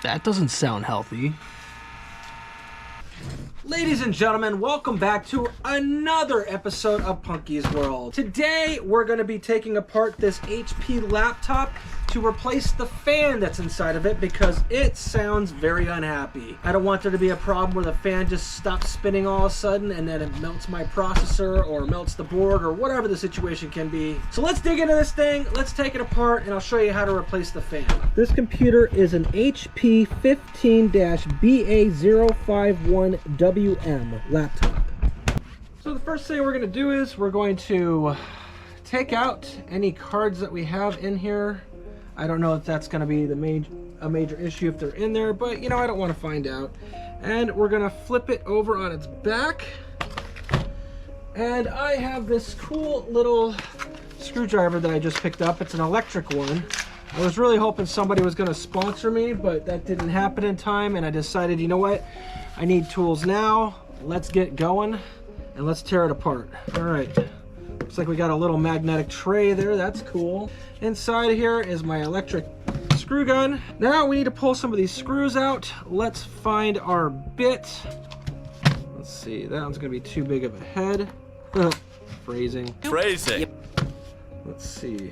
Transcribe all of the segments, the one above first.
That doesn't sound healthy. Ladies and gentlemen, welcome back to another episode of Punky's World. Today, we're going to be taking apart this HP laptop to replace the fan that's inside of it because it sounds very unhappy. I don't want there to be a problem where the fan just stops spinning all of a sudden and then it melts my processor or melts the board or whatever the situation can be. So let's dig into this thing, let's take it apart, and I'll show you how to replace the fan. This computer is an HP 15-BA051WM laptop. So the first thing we're going to do is we're going to take out any cards that we have in here. I don't know if that's going to be a major issue if they're in there, but you know, I don't want to find out. And we're going to flip it over on its back. And I have this cool little screwdriver that I just picked up. It's an electric one. I was really hoping somebody was going to sponsor me, but that didn't happen in time, and I decided, you know what? I need tools now. Let's get going and let's tear it apart. All right. Looks like we got a little magnetic tray there. That's cool. Inside here is my electric screw gun. Now we need to pull some of these screws out. Let's find our bit. Let's see. That one's going to be too big of a head. Phrasing. Phrasing. Let's see.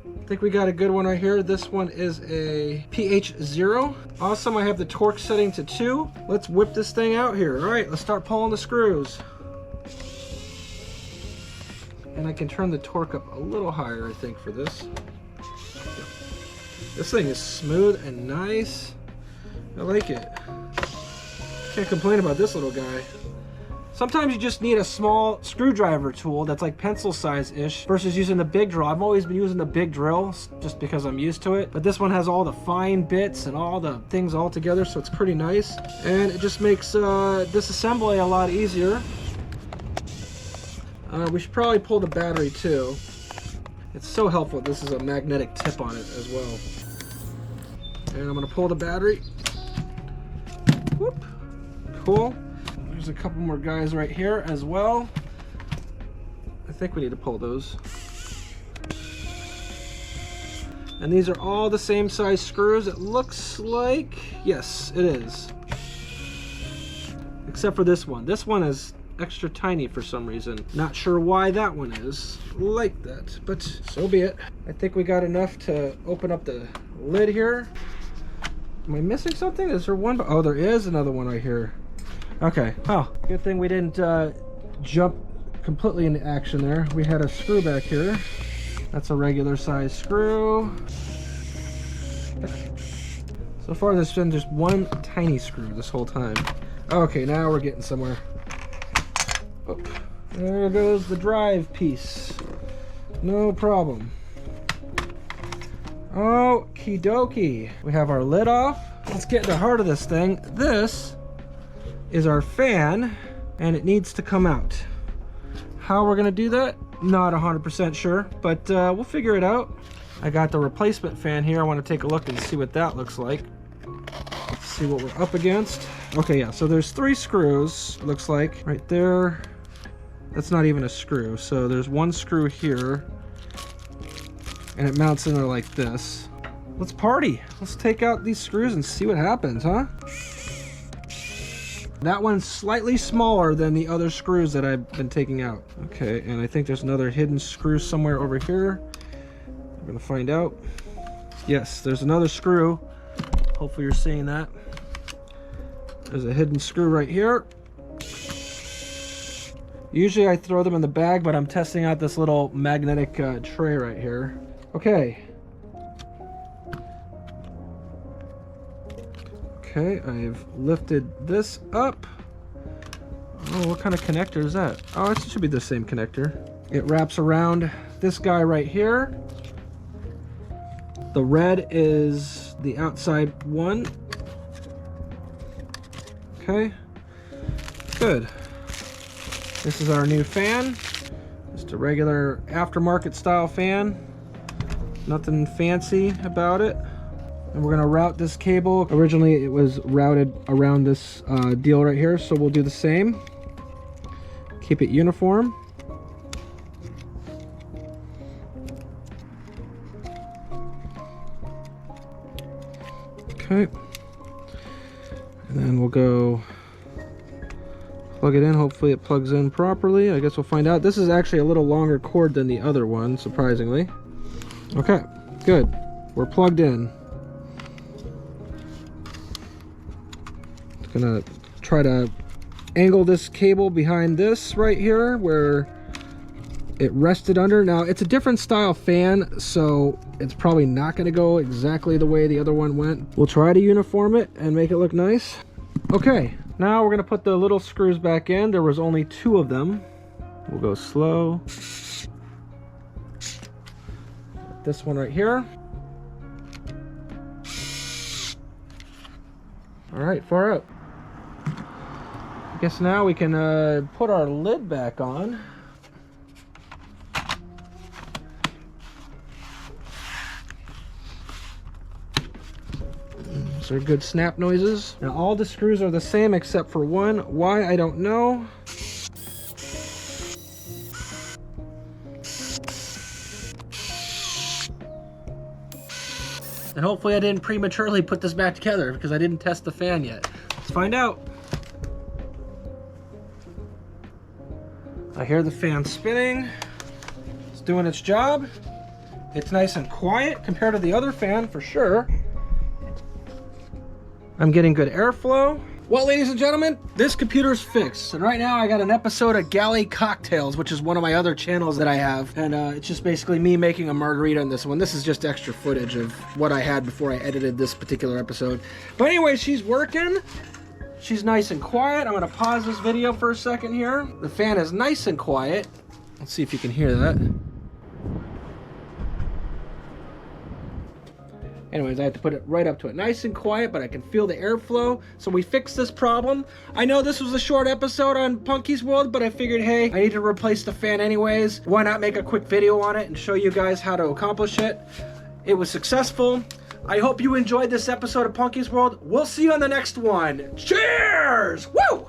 I think we got a good one right here. This one is a PH0. Awesome. I have the torque setting to 2. Let's whip this thing out here. All right, let's start pulling the screws. And I can turn the torque up a little higher, I think, for this. This thing is smooth and nice. I like it. Can't complain about this little guy. Sometimes you just need a small screwdriver tool that's like pencil size-ish versus using the big drill. I've always been using the big drill just because I'm used to it. But this one has all the fine bits and all the things all together, so it's pretty nice. And it just makes disassembly a lot easier. We should probably pull the battery too. It's so helpful. This is a magnetic tip on it as well. And I'm gonna pull the battery. Whoop. Cool. There's a couple more guys right here as well. I think we need to pull those. And these are all the same size screws, it looks like. Yes, it is. Except for this one. This one is extra tiny for some reason. Not sure why that one is like that, but so be it. I think we got enough to open up the lid here. Am I missing something? Is there one? Oh, there is another one right here. Okay, oh, good thing we didn't jump completely into action there. We had a screw back here. That's a regular size screw. So far there's been just one tiny screw this whole time. Okay, now we're getting somewhere. Oh, there goes the drive piece. No problem. Okie dokie. We have our lid off. Let's get to the heart of this thing. This is our fan, and it needs to come out. How we're gonna do that? Not 100% sure, but we'll figure it out. I got the replacement fan here. I want to take a look and see what that looks like. Let's see what we're up against. Okay, yeah, so there's 3 screws, looks like, right there. That's not even a screw, so there's one screw here, and it mounts in there like this. Let's party. Let's take out these screws and see what happens, huh? That one's slightly smaller than the other screws that I've been taking out. Okay, and I think there's another hidden screw somewhere over here. We're gonna find out. Yes, there's another screw. Hopefully you're seeing that. There's a hidden screw right here. Usually I throw them in the bag, but I'm testing out this little magnetic tray right here. Okay. Okay, I've lifted this up. Oh, what kind of connector is that? Oh, it should be the same connector. It wraps around this guy right here. The red is the outside one. Okay, good. This is our new fan. Just a regular aftermarket style fan. Nothing fancy about it. And we're gonna route this cable. Originally it was routed around this deal right here, so we'll do the same. Keep it uniform. Okay. And then we'll go plug it in. Hopefully it plugs in properly. I guess we'll find out. This is actually a little longer cord than the other one, surprisingly. Okay, good. We're plugged in. Just gonna try to angle this cable behind this right here where it rested under. Now it's a different style fan, so it's probably not going to go exactly the way the other one went. We'll try to uniform it and make it look nice. Okay, now we're going to put the little screws back in. There was only 2 of them. We'll go slow. This one right here. All right, far up. I guess now we can put our lid back on. Those are good snap noises. Now all the screws are the same except for one. Why, I don't know. And hopefully I didn't prematurely put this back together because I didn't test the fan yet. Let's find out. I hear the fan spinning. It's doing its job. It's nice and quiet compared to the other fan for sure. I'm getting good airflow. Well, ladies and gentlemen, this computer's fixed. And right now I got an episode of Galley Cocktails, which is one of my other channels that I have. And it's just basically me making a margarita on this one. This is just extra footage of what I had before I edited this particular episode. But anyway, she's working. She's nice and quiet. I'm gonna pause this video for a second here. The fan is nice and quiet. Let's see if you can hear that. Anyways, I have to put it right up to it. Nice and quiet, but I can feel the airflow. So we fixed this problem. I know this was a short episode on Punky's World, but I figured, hey, I need to replace the fan anyways. Why not make a quick video on it and show you guys how to accomplish it? It was successful. I hope you enjoyed this episode of Punky's World. We'll see you on the next one. Cheers! Woo!